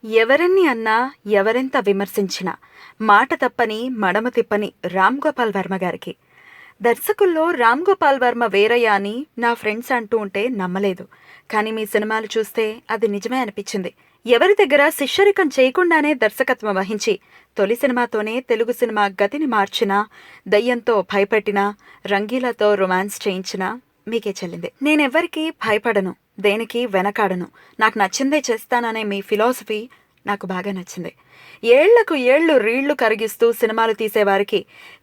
ఎవరెన్ని అన్నా, ఎవరెంత విమర్శించినా, మాట తప్పని, మడమ తిప్పని రామ్ గోపాల్ వర్మ గారికి. దర్శకుల్లో రామ్ గోపాల్ వర్మ వేరయ్య అని నా ఫ్రెండ్స్ అంటూ ఉంటే నమ్మలేదు. కానీ మీ సినిమాలు చూస్తే అది నిజమే అనిపించింది. ఎవరి దగ్గర శిష్యరికం చేయకుండానే దర్శకత్వం వహించి, తొలి సినిమాతోనే తెలుగు సినిమా గతిని మార్చినా, దయ్యంతో భయపెట్టినా, రంగీలాతో రొమాన్స్ చేయించినా మీకే చెల్లింది. నేనెవ్వరికీ భయపడను, దేనికి వెనకాడను, నాకు నచ్చిందే చేస్తాననే మీ ఫిలాసఫీ నాకు బాగా నచ్చింది. ఏళ్లకు ఏళ్లు రీళ్లు కరిగిస్తూ సినిమాలు తీసేవారికి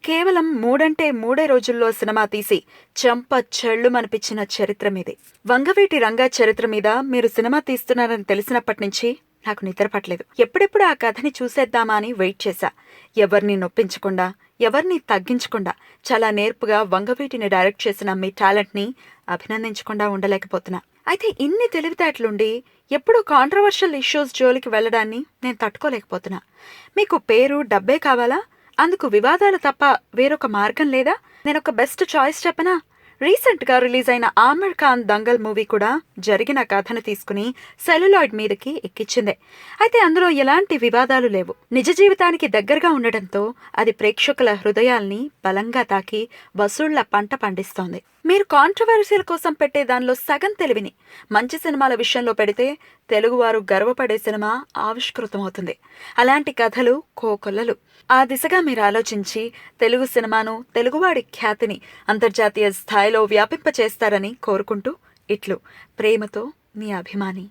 కేవలం 3 రోజుల్లో సినిమా తీసి చెంప చెళ్ళుమనిపించిన చరిత్ర మీది. వంగవీటి రంగా చరిత్ర మీద మీరు సినిమా తీస్తున్నారని తెలిసినప్పటి నుంచి నాకు నిద్ర పట్టలేదు. ఎప్పుడెప్పుడు ఆ కథని చూసేద్దామా అని వెయిట్ చేశా. ఎవరిని నొప్పించకుండా, ఎవరిని తగ్గించకుండా చాలా నేర్పుగా వంగవీటిని డైరెక్ట్ చేసిన మీ టాలెంట్ని అభినందించకుండా ఉండలేకపోతున్నా. అయితే ఇన్ని తెలివితేటలుండి ఎప్పుడూ కాంట్రవర్షియల్ ఇష్యూస్ జోలికి వెళ్లడాన్ని నేను తట్టుకోలేకపోతున్నా. మీకు పేరు, డబ్బే కావాలా? అందుకు వివాదాలు తప్ప వేరొక మార్గం లేదా? నేనొక బెస్ట్ చాయిస్ చెప్పనా? రీసెంట్గా రిలీజ్ అయిన ఆమిర్ ఖాన్ దంగల్ మూవీ కూడా జరిగిన కథను తీసుకుని సెల్యులాయిడ్ మీదకి ఎక్కించిందే. అయితే అందులో ఎలాంటి వివాదాలు లేవు. నిజ జీవితానికి దగ్గరగా ఉండటంతో అది ప్రేక్షకుల హృదయాల్ని బలంగా తాకి వసూళ్ల పంట పండిస్తోంది. మీరు కాంట్రవర్సీల కోసం పెట్టే దానిలో సగం తెలివిని మంచి సినిమాల విషయంలో పెడితే తెలుగువారు గర్వపడే సినిమా ఆవిష్కృతమవుతుంది. అలాంటి కథలు కోకొల్లలు. ఆ దిశగా మీరు ఆలోచించి తెలుగు సినిమాను, తెలుగువాడి ఖ్యాతిని అంతర్జాతీయ స్థాయిలో వ్యాపింపచేస్తారని కోరుకుంటూ ఇట్లు ప్రేమతో మీ అభిమాని.